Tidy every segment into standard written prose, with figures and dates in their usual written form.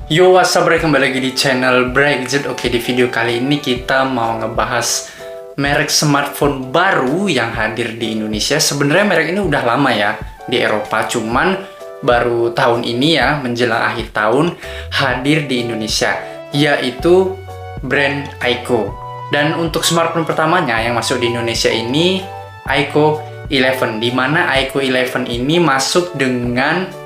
Yo, what's up, kembali lagi di channel Brexit. Oke, di video kali ini kita mau ngebahas merek smartphone baru yang hadir di Indonesia. Sebenarnya merek ini udah lama ya di Eropa, cuman baru tahun ini ya, menjelang akhir tahun hadir di Indonesia, yaitu brand iQOO. Dan untuk smartphone pertamanya yang masuk di Indonesia ini iQOO 11, dimana iQOO 11 ini masuk dengan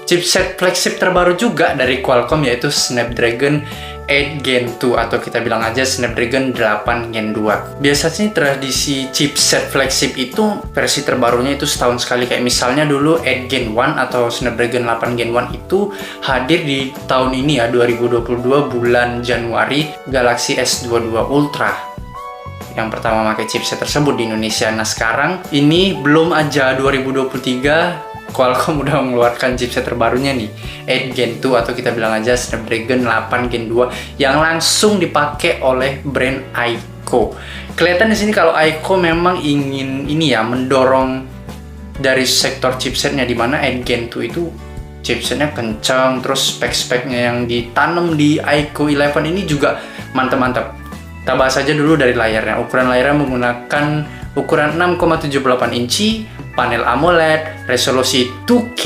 chipset flagship terbaru juga dari Qualcomm, yaitu Snapdragon 8 Gen 2 atau kita bilang aja Snapdragon 8 Gen 2. Biasanya tradisi chipset flagship itu versi terbarunya itu setahun sekali. Kayak misalnya dulu 8 Gen 1 atau Snapdragon 8 Gen 1 itu hadir di tahun ini ya, 2022 bulan Januari, Galaxy S22 Ultra yang pertama pakai chipset tersebut di Indonesia. Nah sekarang ini belum aja 2023 Qualcomm udah mengeluarkan chipset terbarunya nih, 8 Gen 2 atau kita bilang aja Snapdragon 8 Gen 2 yang langsung dipakai oleh brand iQOO. Kelihatan di sini kalau iQOO memang ingin ini ya, mendorong dari sektor chipsetnya, dimana 8 Gen 2 itu chipsetnya kencang, terus spek-speknya yang ditanam di iQOO 11 ini juga mantap-mantap. Kita bahas aja dulu dari layarnya. Ukuran layarnya menggunakan ukuran 6,78 inci, panel AMOLED, resolusi 2K,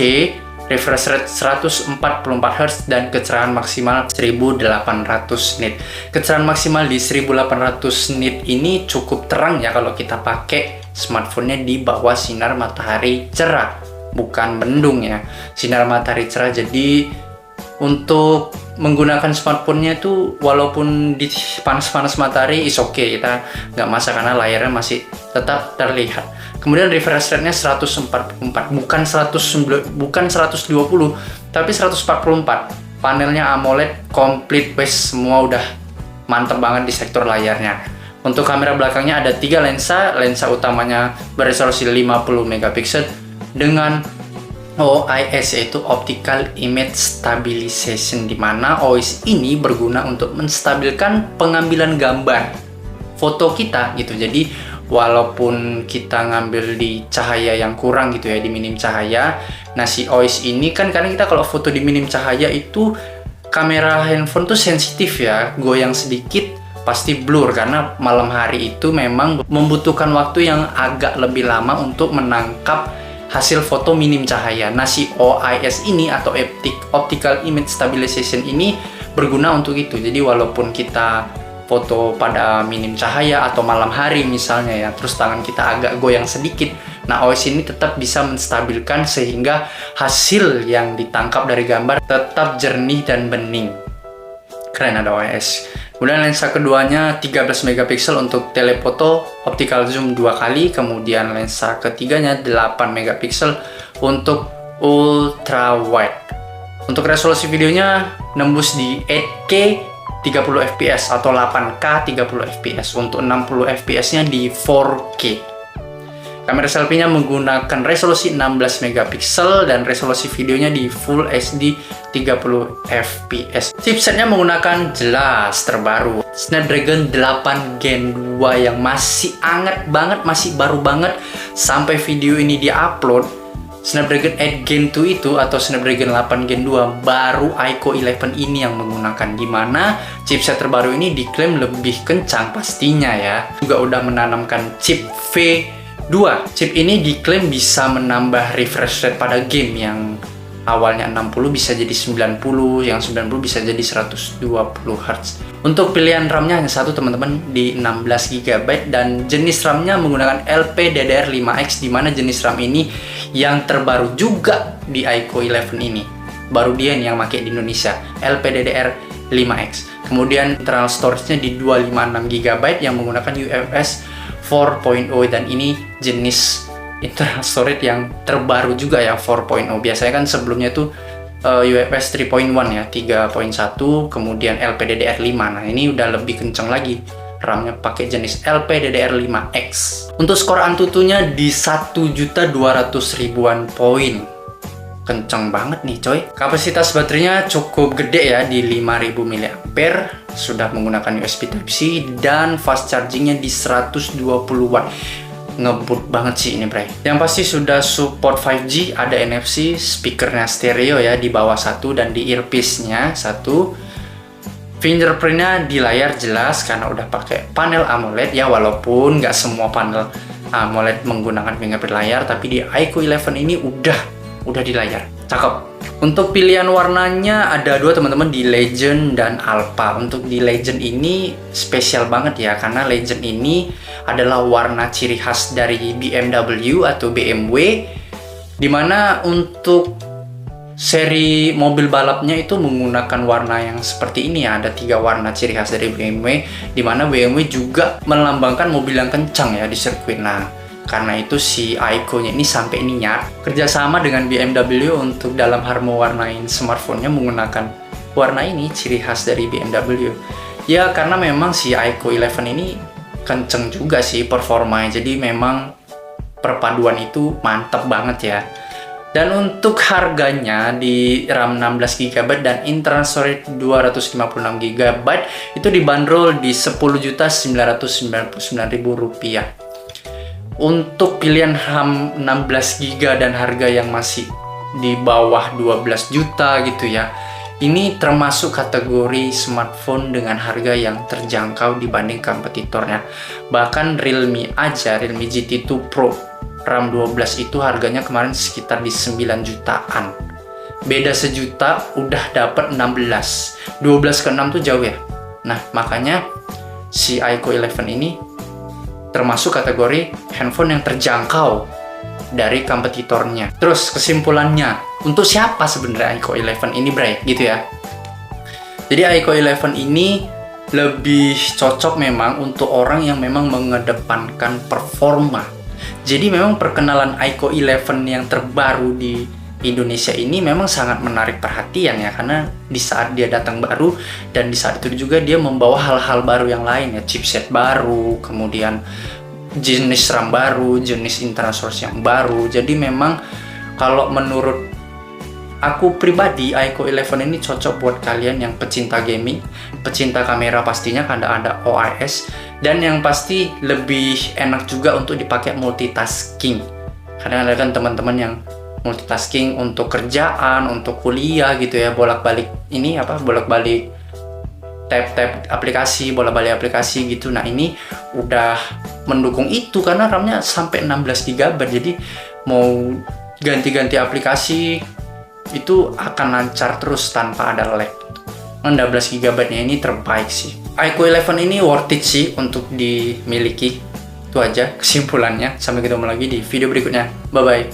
refresh rate 144 Hz, dan kecerahan maksimal 1800 nit. Kecerahan maksimal di 1800 nit ini cukup terang ya kalau kita pakai smartphone-nya di bawah sinar matahari cerah, bukan mendung ya, sinar matahari cerah. Jadi untuk menggunakan smartphone-nya itu walaupun di panas-panas matahari is okay, kita nggak masalah karena layarnya masih tetap terlihat. Kemudian refresh rate-nya 144, bukan 120, tapi 144. Panelnya AMOLED komplit, semua udah mantep banget di sektor layarnya. Untuk kamera belakangnya ada 3 lensa. Lensa utamanya beresolusi 50 megapiksel dengan OIS, yaitu Optical Image Stabilization, di mana OIS ini berguna untuk menstabilkan pengambilan gambar foto kita gitu. Jadi walaupun kita ngambil di cahaya yang kurang gitu ya, di minim cahaya, nah si OIS ini kan, karena kita kalau foto di minim cahaya itu kamera handphone tuh sensitif ya, goyang sedikit pasti blur, karena malam hari itu memang membutuhkan waktu yang agak lebih lama untuk menangkap hasil foto minim cahaya. Nah si OIS ini atau Optical Image Stabilization ini berguna untuk itu. Jadi walaupun kita foto pada minim cahaya atau malam hari misalnya ya, terus tangan kita agak goyang sedikit, nah OIS ini tetap bisa menstabilkan sehingga hasil yang ditangkap dari gambar tetap jernih dan bening. Keren ada OIS. Kemudian lensa keduanya 13 megapiksel untuk telefoto, optical zoom 2 kali, kemudian lensa ketiganya 8 megapiksel untuk ultra wide. Untuk resolusi videonya nembus di 8K 30 fps atau 8K 30 fps. Untuk 60 fps-nya di 4K. Kamera selfie-nya menggunakan resolusi 16 megapiksel dan resolusi videonya di Full HD 30 fps. Chipsetnya menggunakan jelas terbaru Snapdragon 8 Gen 2 yang masih anget banget, masih baru banget sampai video ini diupload. Snapdragon 8 Gen 2 itu atau Snapdragon 8 Gen 2 baru iQOO 11 ini yang menggunakan, dimana chipset terbaru ini diklaim lebih kencang pastinya ya. Juga udah menanamkan chip V2. Chip ini diklaim bisa menambah refresh rate pada game yang awalnya 60 bisa jadi 90, yang 90 bisa jadi 120 Hz. Untuk pilihan RAM-nya hanya satu teman-teman, di 16 GB, dan jenis RAM-nya menggunakan LPDDR5X, di mana jenis RAM ini yang terbaru juga di iQOO 11 ini. Baru dia nih yang pakai di Indonesia, LPDDR5X. Kemudian internal storage-nya di 256 GB yang menggunakan UFS 4.0, dan ini jenis internal storage yang terbaru juga ya, 4.0. Biasanya kan sebelumnya tuh UFS 3.1 ya, 3.1, kemudian LPDDR5. Nah ini udah lebih kenceng lagi, RAM-nya pakai jenis LPDDR5X. Untuk skor Antutunya di 1.200.000-an poin. Kenceng banget nih coy. Kapasitas baterainya cukup gede ya, di 5000 mAh, sudah menggunakan USB Type-C, dan fast chargingnya di 120 watt. ngebut banget sih ini, Bray. Yang pasti sudah support 5G, ada NFC, speakernya stereo ya di bawah satu dan di earpiece-nya satu. Fingerprint-nya di layar jelas karena udah pakai panel AMOLED ya, walaupun nggak semua panel AMOLED menggunakan fingerprint layar, tapi di iQOO 11 ini udah di layar. Cakep. Untuk pilihan warnanya ada dua teman-teman, di Legend dan Alpha. Untuk di Legend ini spesial banget ya, karena Legend ini adalah warna ciri khas dari BMW atau BMW, dimana untuk seri mobil balapnya itu menggunakan warna yang seperti ini ya. Ada 3 warna ciri khas dari BMW, dimana BMW juga melambangkan mobil yang kencang ya di sirkuit. Nah, karena itu si iQOO-nya ini sampai niat kerjasama dengan BMW untuk dalam hal mewarnain smartphone-nya menggunakan warna ini ciri khas dari BMW. Ya karena memang si iQOO 11 ini kenceng juga sih performanya, jadi memang perpaduan itu mantap banget ya. Dan untuk harganya di RAM 16GB dan internal storage 256GB itu dibanderol di Rp10.999.000. Untuk pilihan RAM 16GB dan harga yang masih di bawah 12 juta gitu ya, ini termasuk kategori smartphone dengan harga yang terjangkau dibanding kompetitornya. Bahkan Realme aja, Realme GT2 Pro RAM 12 itu harganya kemarin sekitar di 9 jutaan. Beda sejuta udah dapat 16. 12 ke 6 tuh jauh ya. Nah, makanya si iQOO 11 ini termasuk kategori handphone yang terjangkau dari kompetitornya. Terus kesimpulannya, untuk siapa sebenarnya iQOO 11 ini, Bray? Gitu ya. Jadi iQOO 11 ini lebih cocok memang untuk orang yang memang mengedepankan performa. Jadi memang perkenalan iQOO 11 yang terbaru di Indonesia ini memang sangat menarik perhatian ya, karena di saat dia datang baru dan di saat itu juga dia membawa hal-hal baru yang lain ya, chipset baru, kemudian jenis RAM baru, jenis internal storage yang baru. Jadi memang kalau menurut aku pribadi, iQOO 11 ini cocok buat kalian yang pecinta gaming, pecinta kamera pastinya karena ada OIS, dan yang pasti lebih enak juga untuk dipakai multitasking. Karena ada kan teman-teman yang multitasking untuk kerjaan, untuk kuliah gitu ya, bolak-balik tab aplikasi, bolak-balik aplikasi gitu. Nah, ini udah mendukung itu karena RAM-nya sampai 16GB. Jadi mau ganti-ganti aplikasi itu akan lancar terus tanpa ada lag. 16GB-nya ini terbaik sih. iQOO 11 ini worth it sih untuk dimiliki. Itu aja kesimpulannya. Sampai ketemu lagi di video berikutnya. Bye bye.